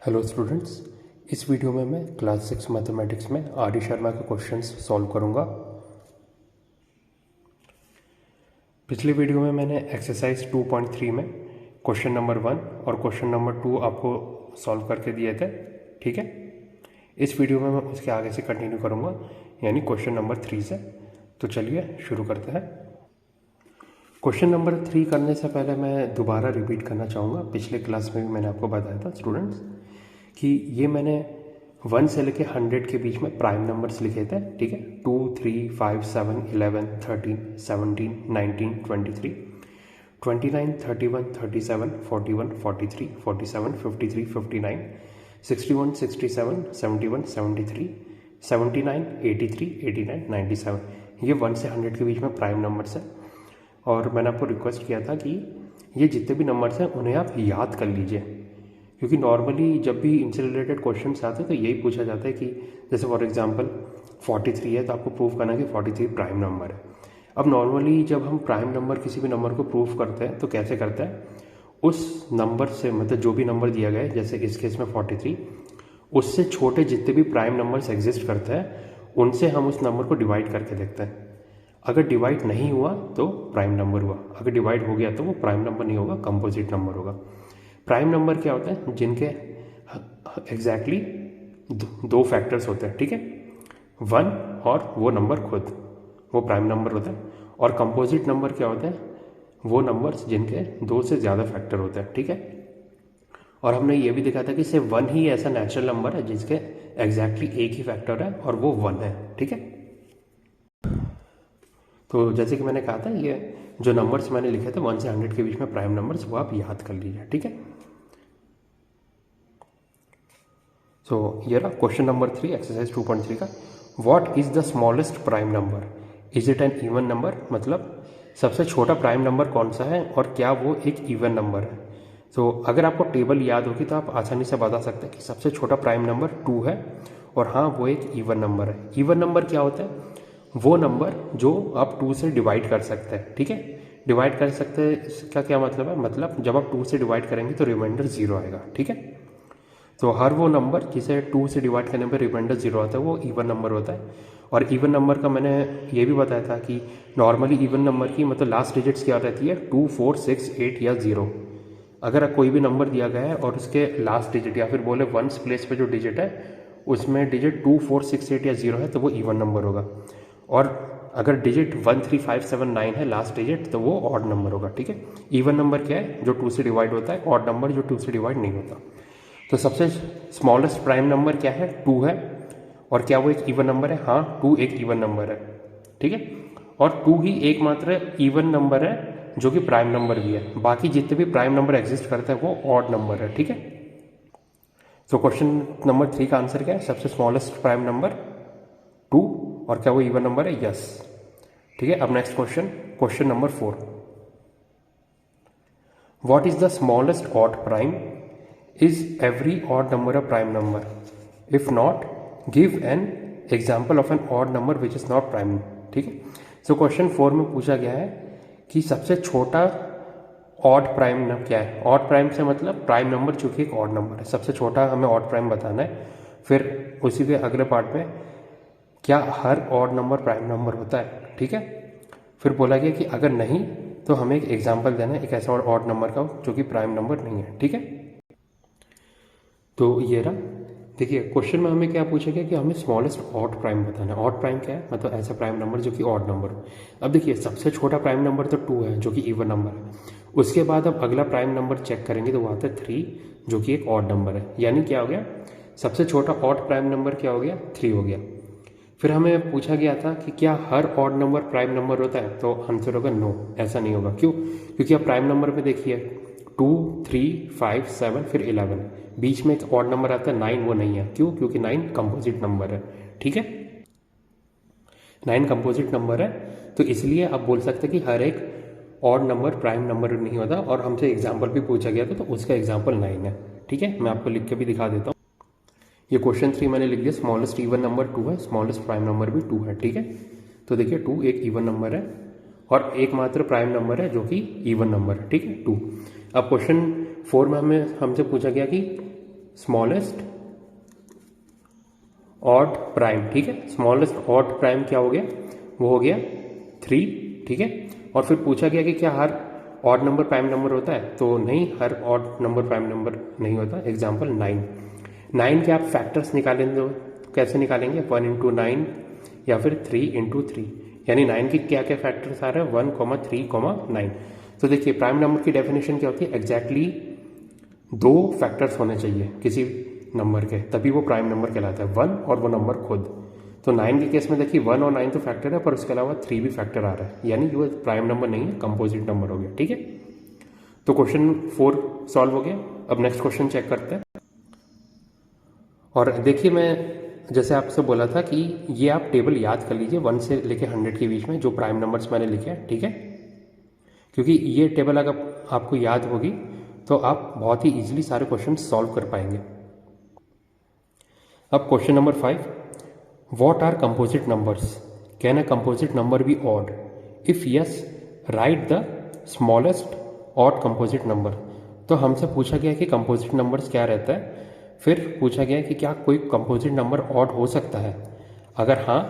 Hello students, इस video में मैं क्लास 6 मैथमेटिक्स में आर डी शर्मा के क्वेश्चंस सॉल्व करूंगा। पिछले वीडियो में मैंने एक्सरसाइज 2.3 में क्वेश्चन नंबर 1 और क्वेश्चन नंबर 2 आपको सॉल्व करके दिए थे। ठीक है, इस वीडियो में मैं उसके आगे से कंटिन्यू करूंगा, यानी क्वेश्चन नंबर 3 से। तो चलिए शुरू करते हैं। क्वेश्चन नंबर 3 करने से पहले मैं दोबारा रिपीट करना चाहूँगा, पिछले क्लास में भी मैंने आपको बताया था स्टूडेंट्स कि ये मैंने 1 से लेके 100 के बीच में प्राइम नंबर्स लिखे थे। ठीक है, 2, 3, 5, 7, 11, 13, 17, 19, 23, 29, 31, 37, 41, 43, 47, 53, 59, 61, 67, 71, 73, 79, 83, 89, 97। ये 1 से 100 के बीच में प्राइम नंबर्स है। और मैंने आपको रिक्वेस्ट किया था कि ये जितने भी नंबर्स हैं उन्हें आप याद कर लीजिए, क्योंकि नॉर्मली जब भी इनसे रिलेटेड क्वेश्चंस आते हैं तो यही पूछा जाता है कि जैसे फॉर एग्जांपल 43 है तो आपको प्रूव करना है कि 43 प्राइम नंबर है। अब नॉर्मली जब हम प्राइम नंबर किसी भी नंबर को प्रूव करते हैं तो कैसे करते हैं, उस नंबर से मतलब जो भी नंबर दिया गया है, जैसे इस केस में 43, उससे छोटे जितने भी प्राइम नंबर्स एग्जिस्ट करते हैं उनसे हम उस नंबर को डिवाइड करके देखते हैं। अगर डिवाइड नहीं हुआ तो प्राइम नंबर हुआ, अगर डिवाइड हो गया तो वो प्राइम नंबर नहीं होगा, कंपोजिट नंबर होगा। प्राइम नंबर क्या होता है, जिनके एग्जैक्टली दो फैक्टर्स होते हैं। ठीक है, 1 और वो नंबर खुद, वो प्राइम नंबर होता है। और कंपोजिट नंबर क्या होता है, वो नंबर्स जिनके 2 से ज़्यादा फैक्टर होते हैं। ठीक है, और हमने ये भी देखा था कि सिर्फ 1 ही ऐसा नेचुरल नंबर है जिसके एग्जैक्टली एक ही फैक्टर है और वो 1 है। ठीक है, तो जैसे कि मैंने कहा था, ये जो नंबर्स मैंने लिखे थे 1 से 100 के बीच में प्राइम नंबर्स, वो आप याद कर लीजिए। ठीक है, सो ये रहा क्वेश्चन नंबर 3 एक्सरसाइज 2.3 का। What is the smallest prime number, is it an even number, मतलब सबसे छोटा प्राइम नंबर कौन सा है और क्या वो एक इवन नंबर है। तो अगर आपको टेबल याद होगी तो आप आसानी से बता सकते हैं कि सबसे छोटा प्राइम नंबर 2 है और हाँ वो एक इवन नंबर है। इवन नंबर क्या होता है, वो नंबर जो आप 2 से डिवाइड कर सकते हैं। ठीक है, डिवाइड कर सकते हैं, इसका क्या मतलब है, मतलब जब आप 2 से डिवाइड करेंगे तो रिमाइंडर 0 आएगा। ठीक है, तो हर वो नंबर जिसे 2 से डिवाइड करने पर रिमाइंडर 0 आता है वो इवन नंबर होता है। और इवन नंबर का मैंने ये भी बताया था कि नॉर्मली इवन नंबर की मतलब लास्ट डिजिट्स क्या रहती है, 2, 4, 6, 8 या 0। अगर कोई भी नंबर दिया गया है और उसके लास्ट डिजिट या फिर बोले वंस प्लेस पे जो डिजिट है उसमें डिजिट 2, 4, 6, 8 या 0 है तो वो इवन नंबर होगा। और अगर डिजिट 1, 3, 5, 7, 9 है लास्ट डिजिट तो वो ऑड नंबर होगा। ठीक है, इवन नंबर क्या है, जो 2 से डिवाइड होता है, ऑड नंबर जो 2 से डिवाइड नहीं होता। तो सबसे स्मॉलेस्ट प्राइम नंबर क्या है, 2 है। और क्या वो एक इवन नंबर है, हाँ 2 एक इवन नंबर है। ठीक है, और 2 ही एकमात्र इवन नंबर है जो कि प्राइम नंबर भी है, बाकी जितने भी प्राइम नंबर एग्जिस्ट करते हैं वो ऑड नंबर है। ठीक है, तो क्वेश्चन नंबर 3 का आंसर क्या है, सबसे स्मॉलेस्ट प्राइम नंबर 2, और क्या वो इवन नंबर है, यस। ठीक है, अब next question, question number 4। What is the smallest odd prime, is every odd number a prime number, if not give an example of an odd number which is not prime. ठीक है, so question 4 में पूछा गया है कि सबसे छोटा odd prime क्या है। ऑड प्राइम से मतलब प्राइम नंबर जो कि एक ऑड नंबर है, सबसे छोटा हमें ऑड प्राइम बताना है। फिर उसी के अगले पार्ट में क्या हर ऑड नंबर प्राइम नंबर होता है। ठीक है, फिर बोला गया कि अगर नहीं तो हमें एक एग्जांपल देना है एक ऐसा ऑड नंबर का जो कि प्राइम नंबर नहीं है। ठीक है, तो ये रहा। देखिए क्वेश्चन में हमें क्या पूछा गया कि हमें स्मॉलेस्ट ऑड प्राइम बताना है। ऑड प्राइम क्या है, मतलब ऐसा प्राइम नंबर जो कि ऑड नंबर हो। अब देखिए सबसे छोटा प्राइम नंबर तो 2 है जो कि इवन नंबर है। उसके बाद अब अगला प्राइम नंबर चेक करेंगे तो वो आता है 3 जो कि एक ऑड नंबर है। यानी क्या हो गया, सबसे छोटा ऑड प्राइम नंबर क्या हो गया, 3 हो गया। फिर हमें पूछा गया था कि क्या हर ऑड नंबर प्राइम नंबर होता है, तो आंसर होगा नो, ऐसा नहीं होगा। क्यों, क्योंकि आप प्राइम नंबर में देखिए 2, 3, 5, 7 फिर 11, बीच में एक ऑड नंबर आता है 9, वो नहीं है। क्यों, क्योंकि 9 कंपोजिट नंबर है। ठीक है, 9 कंपोजिट नंबर है, तो इसलिए आप बोल सकते हैं कि हर एक ऑड नंबर प्राइम नंबर नहीं होता। और हमसे एग्जाम्पल भी पूछा गया था तो उसका एग्जाम्पल 9 है। ठीक है, मैं आपको लिख के भी दिखा देता हूँ। ये क्वेश्चन 3 मैंने लिख दिया, स्मॉलेस्ट इवन नंबर 2 है, स्मॉलेस्ट प्राइम नंबर भी 2 है। ठीक है, तो देखिए 2 एक इवन नंबर है और एकमात्र प्राइम नंबर है जो कि इवन नंबर है। ठीक है, 2। अब क्वेश्चन 4 में हमसे पूछा गया कि स्मॉलेस्ट ऑड प्राइम, ठीक है। स्मॉलेस्ट ऑड प्राइम क्या हो गया, वो हो गया 3, ठीक है। और फिर पूछा गया कि क्या हर ऑड नंबर प्राइम नंबर होता है, तो नहीं, हर ऑड नंबर प्राइम नंबर नहीं होता। एग्जाम्पल 9 के आप फैक्टर्स निकालेंगे तो कैसे निकालेंगे, 1 इंटू 9 या फिर 3 इंटू 3, यानी 9 के क्या क्या फैक्टर्स आ रहे हैं, 1, 3, 9। तो देखिए प्राइम नंबर की डेफिनेशन क्या होती है, एग्जैक्टली 2 फैक्टर्स होने चाहिए किसी नंबर के, तभी वो प्राइम नंबर कहलाता है, 1 और वो नंबर खुद। तो 9 के केस में देखिए 1 और 9 तो फैक्टर है, पर उसके अलावा 3 भी फैक्टर आ रहा है, यानी वो प्राइम नंबर नहीं है, कंपोजिट नंबर हो गया, ठीक है। तो क्वेश्चन 4 सॉल्व हो गया। अब नेक्स्ट क्वेश्चन चेक करते हैं। और देखिए मैं जैसे आपसे बोला था कि ये आप टेबल याद कर लीजिए 1 से लेके 100 के बीच में जो प्राइम नंबर्स मैंने लिखे हैं, ठीक है। क्योंकि ये टेबल अगर आपको याद होगी तो आप बहुत ही इजीली सारे क्वेश्चन सॉल्व कर पाएंगे। अब question number 5, what are composite numbers, can a composite number be odd, if yes write the smallest odd composite number. तो हमसे पूछा गया कि कंपोजिट नंबर्स क्या रहता है, फिर पूछा गया कि क्या कोई कंपोजिट नंबर ऑड हो सकता है, अगर हाँ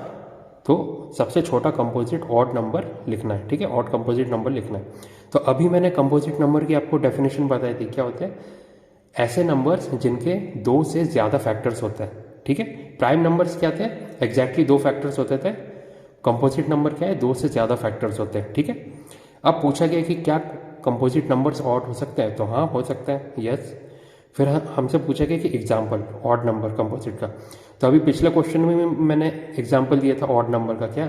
तो सबसे छोटा कंपोजिट ऑड नंबर लिखना है, ठीक है, ऑड कंपोजिट नंबर लिखना है। तो अभी मैंने कंपोजिट नंबर की आपको डेफिनेशन बताई थी, क्या होते हैं, ऐसे नंबर्स जिनके 2 से ज़्यादा फैक्टर्स होते हैं, ठीक है। प्राइम नंबर्स क्या थे, एग्जैक्टली 2 फैक्टर्स होते थे। कंपोजिट नंबर क्या है, 2 से ज़्यादा फैक्टर्स होते हैं, ठीक है। अब पूछा गया कि क्या कंपोजिट नंबर्स ऑड हो सकते हैं, तो हाँ हो सकता है, यस। फिर हमसे पूछा गया कि एग्जाम्पल ऑड नंबर कंपोजिट का, तो अभी पिछले क्वेश्चन में मैंने एग्जाम्पल दिया था ऑड नंबर का, क्या,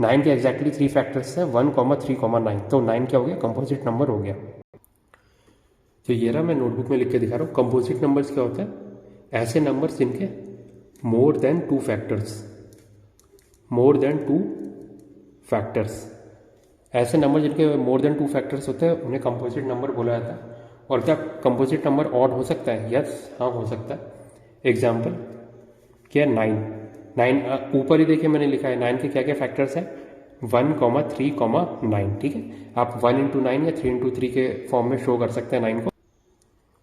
9 के एग्जैक्टली 3 फैक्टर्स है, 1, 3, 9, तो 9 क्या हो गया, कंपोजिट नंबर हो गया। तो ये रहा, मैं नोटबुक में लिख के दिखा रहा हूँ। कंपोजिट नंबर्स क्या होते हैं, ऐसे नंबर्स जिनके मोर देन 2 फैक्टर्स, ऐसे नंबर जिनके मोर देन 2 फैक्टर्स होते हैं उन्हें कंपोजिट नंबर बोला जाता है। और क्या कंपोजिट नंबर ऑड हो सकता है, यस, हाँ हो सकता है। एग्जाम्पल क्या, 9 ऊपर ही देखिए मैंने लिखा है 9 के क्या क्या फैक्टर्स हैं, 1, 3, 9, ठीक है। आप 1 इंटू 9 या 3 इंटू 3 के फॉर्म में शो कर सकते हैं 9 को।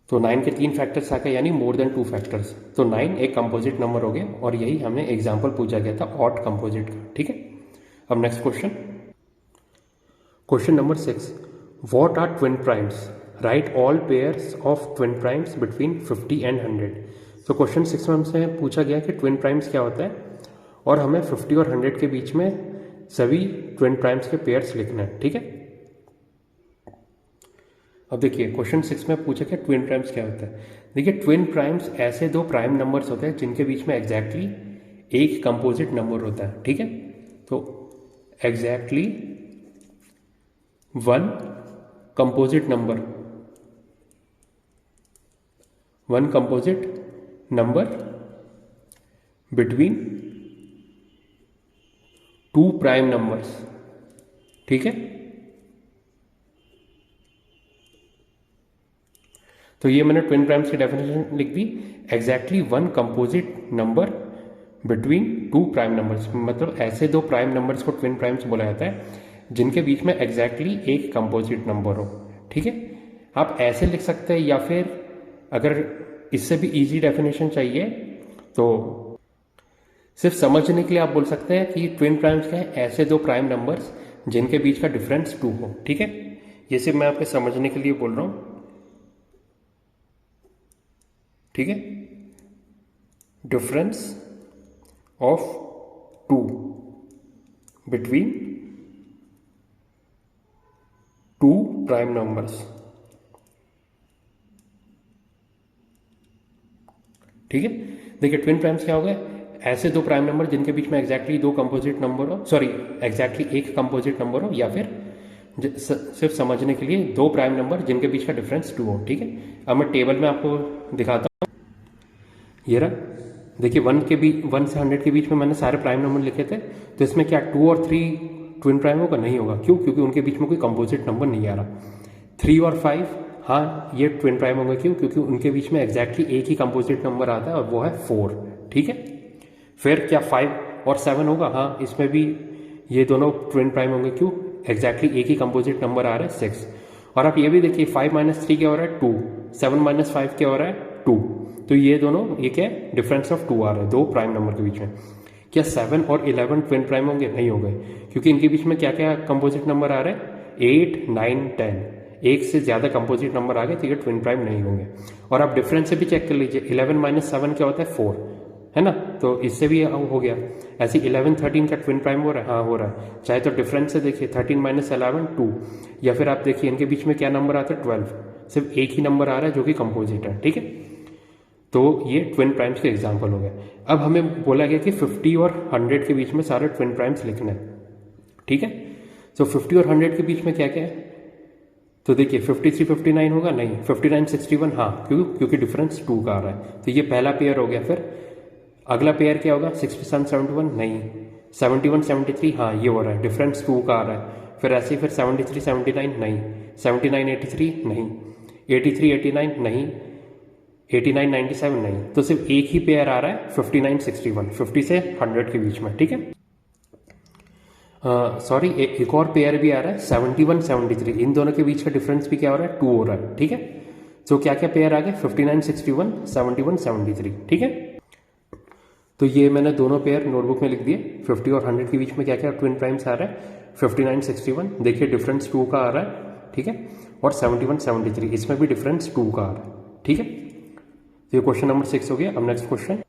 तो 9 के 3 फैक्टर्स आ गए, यानी मोर देन 2 फैक्टर्स, तो 9 एक कंपोजिट नंबर हो गया। और यही हमें एग्जाम्पल पूछा गया था ऑड कंपोजिट का, ठीक है। अब next question number 6, what are twin primes, write all pairs of twin primes between 50 and 100। तो क्वेश्चन 6 में हमसे पूछा गया कि ट्विन प्राइम्स क्या होता है, और हमें 50 और 100 के बीच में सभी ट्विन प्राइम्स के पेयर्स लिखना है, ठीक है। अब देखिए क्वेश्चन 6 में पूछा कि ट्विन प्राइम्स क्या होता है। देखिए ट्विन प्राइम्स ऐसे 2 प्राइम नंबर्स होते हैं जिनके बीच में एग्जैक्टली एक कंपोजिट नंबर होता है, ठीक है। तो exactly 1 composite number between 2 prime numbers, ठीक है। तो ये मैंने ट्विन प्राइम्स की डेफिनेशन लिख दी, exactly 1 composite number between 2 prime numbers, मतलब ऐसे 2 प्राइम नंबर्स को ट्विन प्राइम्स बोला जाता है जिनके बीच में एग्जैक्टली एक कंपोजिट नंबर हो, ठीक है। आप ऐसे लिख सकते हैं, या फिर अगर इससे भी इजी डेफिनेशन चाहिए तो सिर्फ समझने के लिए आप बोल सकते हैं कि ट्विन प्राइम्स क्या है, ऐसे 2 प्राइम नंबर्स जिनके बीच का डिफरेंस 2 हो, ठीक है। ये सिर्फ मैं आपके समझने के लिए बोल रहा हूं, ठीक है। Difference of 2 between 2 prime numbers, ठीक है। देखिए ट्विन प्राइम्स क्या हो गए, ऐसे 2 प्राइम नंबर जिनके बीच में एग्जैक्टली 2 कंपोजिट नंबर हो, सॉरी एग्जैक्टली एक कंपोजिट नंबर हो, या फिर सिर्फ समझने के लिए 2 प्राइम नंबर जिनके बीच का डिफरेंस 2 हो, ठीक है। अब मैं टेबल में आपको दिखाता हूँ, ये रहा। देखिए 1 से 100 के बीच में मैंने सारे प्राइम नंबर लिखे थे, तो इसमें क्या 2 और 3 ट्विन प्राइम होगा, नहीं होगा, क्यों, क्योंकि उनके बीच में कोई कंपोजिट नंबर नहीं आ रहा। 3 और 5, हाँ ये ट्विन प्राइम होगा, क्यों, क्योंकि उनके बीच में एग्जैक्टली एक ही कंपोजिट नंबर आता है और वो है 4, ठीक है। फिर क्या 5 और 7 होगा, हाँ इसमें भी ये दोनों ट्विन प्राइम होंगे, क्यों, एग्जैक्टली एक ही कंपोजिट नंबर आ रहा है 6। और आप ये भी देखिए 5 - 3 क्या हो रहा है 2, 7 - 5 क्या हो रहा है 2, तो ये दोनों, ये क्या है, डिफरेंस ऑफ 2 आ रहा है दो प्राइम नंबर के बीच में। क्या 7 और 11 ट्विन प्राइम होंगे? नहीं हो गए, क्योंकि इनके बीच में क्या क्या कंपोजिट नंबर आ रहे हैं, 8, 9, 10। एक से ज़्यादा कंपोजिट नंबर आ गए तो ये ट्विन प्राइम नहीं होंगे। और आप डिफरेंस से भी चेक कर लीजिए, 11 माइनस 7 क्या होता है, 4, है ना, तो इससे भी हो गया। ऐसे 11, 13 का ट्विन प्राइम हो रहा है, हाँ हो रहा है। चाहे तो डिफरेंस से देखिए, 13 माइनस 11 2, या फिर आप देखिए इनके बीच में क्या नंबर आता है, 12, सिर्फ एक ही नंबर आ रहा है जो कि कंपोजिट है, ठीक है। तो ये ट्विन प्राइम्स के एग्जाम्पल हो गए। अब हमें बोला गया कि 50 और 100 के बीच में सारे ट्विन प्राइम्स लिखने हैं, ठीक है। तो 50 और 100 के बीच में क्या क्या है, तो देखिए 53 59 होगा, नहीं, 59 61, हाँ, क्योंकि डिफरेंस 2 का आ रहा है, तो ये पहला पेयर हो गया। फिर अगला पेयर क्या होगा, 67 71, नहीं, 71 73, हाँ ये हो रहा है, डिफरेंस 2 का आ रहा है। फिर ऐसे ही फिर 73 79, नहीं, 79 83, नहीं, 83 89, नहीं, 89 97, नहीं। तो सिर्फ एक ही पेयर आ रहा है 59 61, 50 से 100 के बीच में, ठीक है। सॉरी, एक और पेयर भी आ रहा है 71 73, इन दोनों के बीच का डिफरेंस भी क्या हो रहा है, 2 हो रहा है, ठीक है। तो क्या क्या पेयर आ गए, 59 61 71 73, ठीक है। तो ये मैंने दोनों पेयर नोटबुक में लिख दिए। 50 और 100 के बीच में क्या क्या ट्विन प्राइम्स आ रहा है, 59 61, देखिए डिफरेंस 2 का आ रहा है, ठीक है। और 71 73, इसमें भी डिफरेंस 2 का आ रहा है, ठीक है। तो ये क्वेश्चन नंबर 6 हो गया। अब नेक्स्ट क्वेश्चन,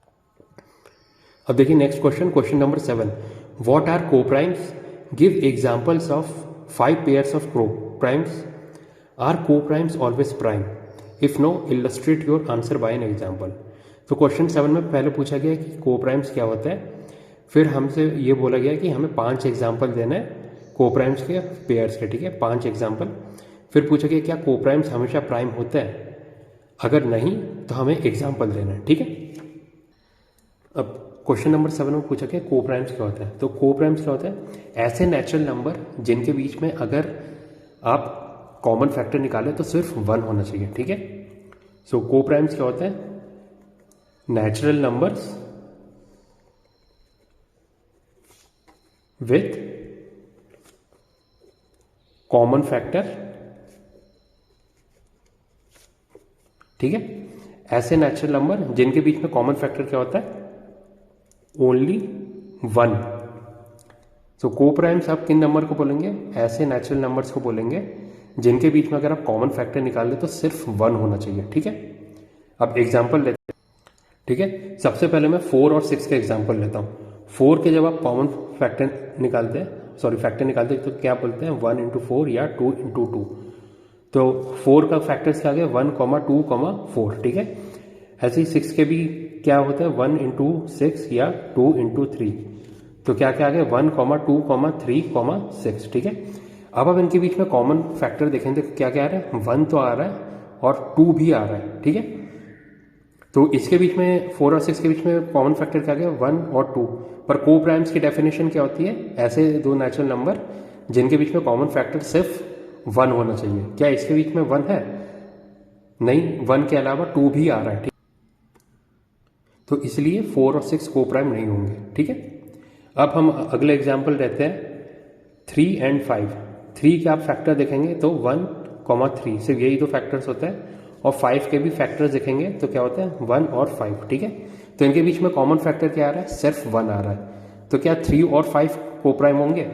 अब देखिए next question, question number 7, what are coprimes, give examples of 5 pairs of coprimes, are coprimes always prime, if no illustrate your answer by an example. तो question 7 में पहले पूछा गया कि को primes क्या होता है, फिर हमसे ये बोला गया कि हमें 5 एग्जाम्पल देना है को प्राइम्स के पेयर्स के, ठीक है, 5 एग्जाम्पल। फिर पूछा गया क्या को प्राइम्स हमेशा प्राइम होता है, अगर नहीं तो हमें एग्जाम्पल देना है, ठीक है। अब क्वेश्चन नंबर 7 में पूछा गया को प्राइम्स क्या होता है। तो को प्राइम्स क्या होता है, ऐसे नेचुरल नंबर जिनके बीच में अगर आप कॉमन फैक्टर निकालें तो सिर्फ 1 होना चाहिए, ठीक है। सो को प्राइम्स क्या होता है, natural numbers with common factor, ठीक है। ऐसे नेचुरल नंबर जिनके बीच में कॉमन फैक्टर क्या होता है, ओनली 1। सो को प्राइम्स आप किन नंबर को बोलेंगे, ऐसे नेचुरल नंबर्स को बोलेंगे जिनके बीच में अगर आप कॉमन फैक्टर निकाल दें तो सिर्फ 1 होना चाहिए, ठीक है। अब एग्जांपल लेते हैं, ठीक है। सबसे पहले मैं 4 और 6 का एग्जांपल लेता हूँ। 4 के जब आप कॉमन फैक्टर निकालते हैं, सॉरी फैक्टर निकालते हैं, तो क्या बोलते हैं, 1 इंटू 4 या 2 इंटू 2। तो 4 का फैक्टर्स क्या आ गया, 1, 2, 4, ठीक है। ऐसे ही 6 के भी क्या होता है, 1 इंटू 6 या 2 इंटू 3। तो क्या क्या आ गया, 1, 2, 3, 6, ठीक है। अब आप इनके बीच में कॉमन फैक्टर देखेंगे तो क्या क्या आ रहा है, 1 तो आ रहा है और 2 भी आ रहा है, ठीक है। तो इसके बीच में 4 और 6 के बीच में कॉमन फैक्टर क्या गया, 1 और 2। पर को प्राइम्स की डेफिनेशन क्या होती है, ऐसे दो नेचुरल नंबर जिनके बीच में कॉमन फैक्टर सिर्फ 1 होना चाहिए। क्या इसके बीच में 1 है, नहीं, 1 के अलावा 2 भी आ रहा है, ठीक। तो इसलिए 4 और 6 को प्राइम नहीं होंगे, ठीक है। अब हम अगले एग्जाम्पल रहते हैं 3 एंड 5। 3 के आप फैक्टर देखेंगे तो 1, 3, सिर्फ यही दो फैक्टर्स होते हैं। और 5 के भी फैक्टर्स देखेंगे तो क्या होता है, 1 और 5, ठीक है। तो इनके बीच में कॉमन फैक्टर क्या आ रहा है, सिर्फ 1 आ रहा है। तो क्या 3 और 5 को प्राइम होंगे,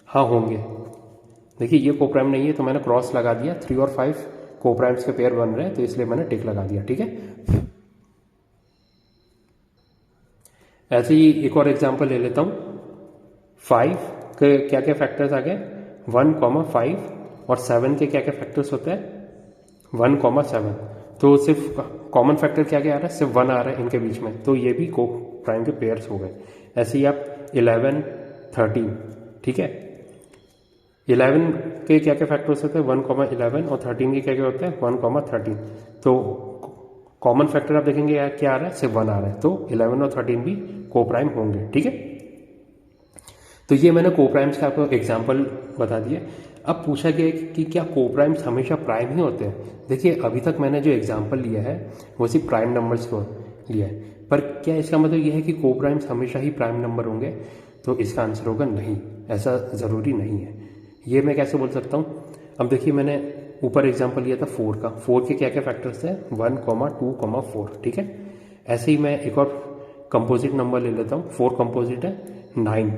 हाँ होंगे। देखिए ये को प्राइम नहीं है तो मैंने क्रॉस लगा दिया, 3 और 5 को प्राइम्स के पेयर बन रहे हैं तो इसलिए मैंने टिक लगा दिया, ठीक है। ऐसे ही एक और एग्जांपल ले लेता हूँ। 5 के क्या क्या फैक्टर्स आ गए, 1, 5, और 7 के क्या क्या फैक्टर्स होते हैं, 1, 7। तो सिर्फ कॉमन फैक्टर क्या क्या आ रहा है, सिर्फ 1 आ रहा है इनके बीच में, तो ये भी को प्राइम के पेयर्स हो गए। ऐसे ही आप 11, 13, ठीक है। 11 के क्या क्या फैक्टर्स होते हैं, 1, 11, और 13 के क्या क्या होते हैं, 1, 13। तो कॉमन फैक्टर आप देखेंगे यार क्या आ रहा है, सिर्फ 1 आ रहा है, तो 11 और 13 भी को प्राइम होंगे, ठीक है। तो ये मैंने को प्राइम्स का आपको एग्जाम्पल बता दिया। अब पूछा गया कि क्या को प्राइम्स हमेशा प्राइम ही होते हैं। देखिए अभी तक मैंने जो एग्जाम्पल लिया है वो सिर्फ प्राइम नंबर्स को लिया है, पर क्या इसका मतलब ये है कि को प्राइम्स हमेशा ही प्राइम नंबर होंगे, तो इसका आंसर होगा नहीं, ऐसा ज़रूरी नहीं है। ये मैं कैसे बोल सकता हूँ। अब देखिए मैंने ऊपर एग्जांपल लिया था 4 का, 4 के क्या क्या फैक्टर्स थे 1, 2, 4, ठीक है। ऐसे ही मैं एक और कंपोजिट नंबर ले लेता हूँ, 4 कंपोजिट है 9,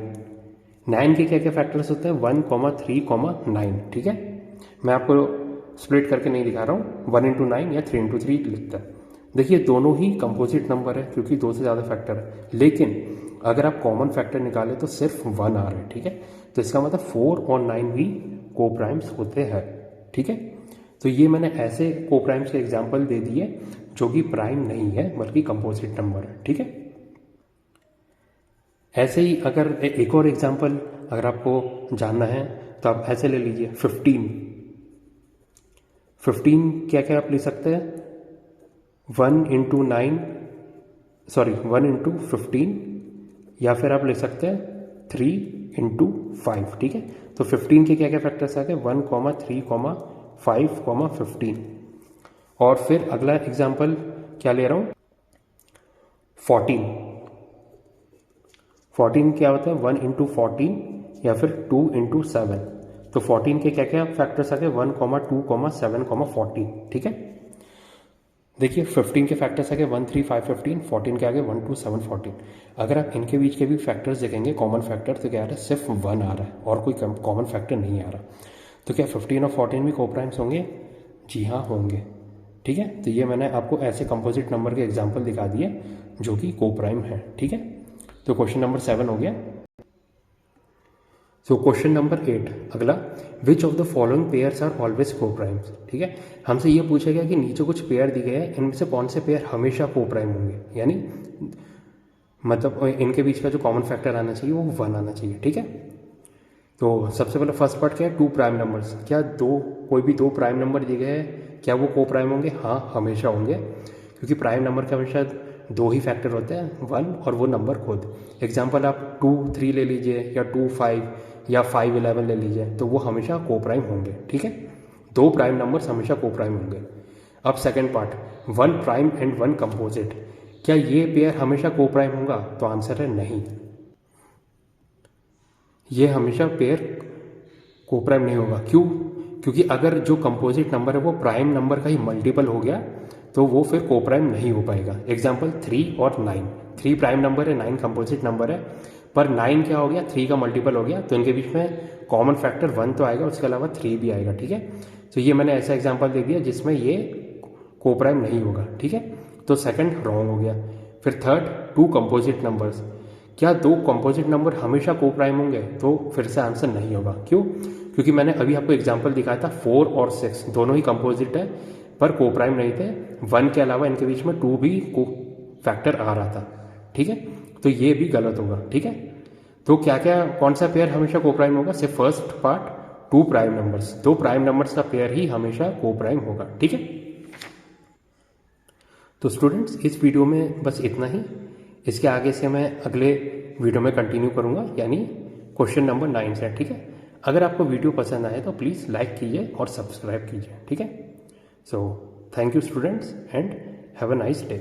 9 के क्या क्या फैक्टर्स होते हैं 1, 3, 9, ठीक है। मैं आपको स्प्लिट करके नहीं दिखा रहा हूँ, 1 इंटू 9 या 3 इंटू 3 लिखता है। देखिए दोनों ही कंपोजिट नंबर है क्योंकि 2 से ज़्यादा फैक्टर है, लेकिन अगर आप कॉमन फैक्टर निकालें तो सिर्फ 1 आ रहा है, ठीक है। तो इसका मतलब 4 और 9 भी को प्राइम्स होते हैं, ठीक है। तो ये मैंने ऐसे को प्राइम्स के एग्जाम्पल दे दिए जो कि प्राइम नहीं है बल्कि कंपोजिट नंबर है, ठीक है। ऐसे ही अगर एक और एग्जाम्पल अगर आपको जानना है तो आप ऐसे ले लीजिए 15 क्या क्या आप ले सकते हैं 1 इंटू 9 सॉरी 1 इंटू 15 या फिर आप ले सकते हैं 3 इंटू 5, ठीक है। तो 15 के क्या क्या फैक्टर्स आ गए 1, 3, 5, 15। और फिर अगला एग्जाम्पल क्या ले रहा हूँ 14 क्या होता है 1 इंटू 14 या फिर 2 इंटू 7। तो 14 के क्या क्या फैक्टर्स आ गए 1, 2, 7, 14, ठीक है। देखिए 15 के फैक्टर्स आ गए 1, 3, 5, 15, 14 के आगे 1, 2, 7, 14। अगर आप इनके बीच के भी फैक्टर्स देखेंगे कॉमन फैक्टर तो क्या आ रहा है सिर्फ 1 आ रहा है और कोई कॉमन फैक्टर नहीं आ रहा। तो क्या 15 और 14 भी कोप्राइम्स होंगे? जी हाँ होंगे, ठीक है। तो ये मैंने आपको ऐसे कंपोजिट नंबर के एग्जाम्पल दिखा दिए जो कि कोप्राइम है, ठीक है। तो क्वेश्चन नंबर 7 हो गया। सो क्वेश्चन नंबर 8 अगला, which of the following pairs are always coprimes, ठीक है। हमसे ये पूछा गया कि नीचे कुछ पेयर दिए गए हैं, इनमें से कौन से पेयर हमेशा कोप्राइम होंगे, यानी मतलब इनके बीच का जो कॉमन फैक्टर आना चाहिए वो 1 आना चाहिए, ठीक है। तो सबसे पहले फर्स्ट पार्ट क्या है 2 प्राइम नंबर्स, क्या कोई भी 2 प्राइम नंबर दिए गए हैं क्या वो कोप्राइम होंगे? हाँ हमेशा होंगे, क्योंकि प्राइम नंबर के हमेशा 2 ही फैक्टर होते हैं 1 और वो नंबर खुद। एग्जाम्पल आप 2, 3 ले लीजिए या 2, 5 या 5, 11 ले लीजिए, तो वो हमेशा कोप्राइम होंगे, ठीक है। 2 प्राइम नंबर्स हमेशा कोप्राइम होंगे। अब second part 1 prime and 1 composite, क्या ये पेयर हमेशा कोप्राइम होगा? तो आंसर है नहीं, ये हमेशा पेयर कोप्राइम नहीं होगा। क्यों? क्योंकि अगर जो कंपोजिट नंबर है वो प्राइम नंबर का ही मल्टीपल हो गया तो वो फिर कोप्राइम नहीं हो पाएगा। एग्जाम्पल 3 और 9, 3 प्राइम नंबर है, 9 कंपोजिट नंबर है, पर 9 क्या हो गया 3 का मल्टीपल हो गया, तो इनके बीच में कॉमन फैक्टर 1 तो आएगा, उसके अलावा 3 भी आएगा, ठीक है। तो ये मैंने ऐसा एग्जाम्पल दे दिया जिसमें ये कोप्राइम नहीं होगा, ठीक है। तो सेकंड रॉन्ग हो गया। फिर थर्ड 2 कंपोजिट नंबर्स, क्या 2 कंपोजिट नंबर हमेशा कोप्राइम होंगे? तो फिर से आंसर नहीं होगा। क्यों? क्योंकि मैंने अभी आपको एग्जाम्पल दिखाया था 4 और 6 दोनों ही कंपोजिट है पर कोप्राइम नहीं थे, 1 के अलावा इनके बीच में 2 भी को फैक्टर आ रहा था, ठीक है। तो ये भी गलत होगा, ठीक है। तो क्या क्या कौन सा पेयर हमेशा कोप्राइम होगा? सिर्फ first part 2 prime numbers, 2 prime numbers का पेयर ही हमेशा कोप्राइम होगा, ठीक है। तो स्टूडेंट्स इस वीडियो में बस इतना ही, इसके आगे से मैं अगले वीडियो में कंटिन्यू करूंगा, यानी क्वेश्चन नंबर 9 से, ठीक है। अगर आपको वीडियो पसंद आए तो प्लीज़ लाइक कीजिए और सब्सक्राइब कीजिए, ठीक है। So thank you students and have a nice day.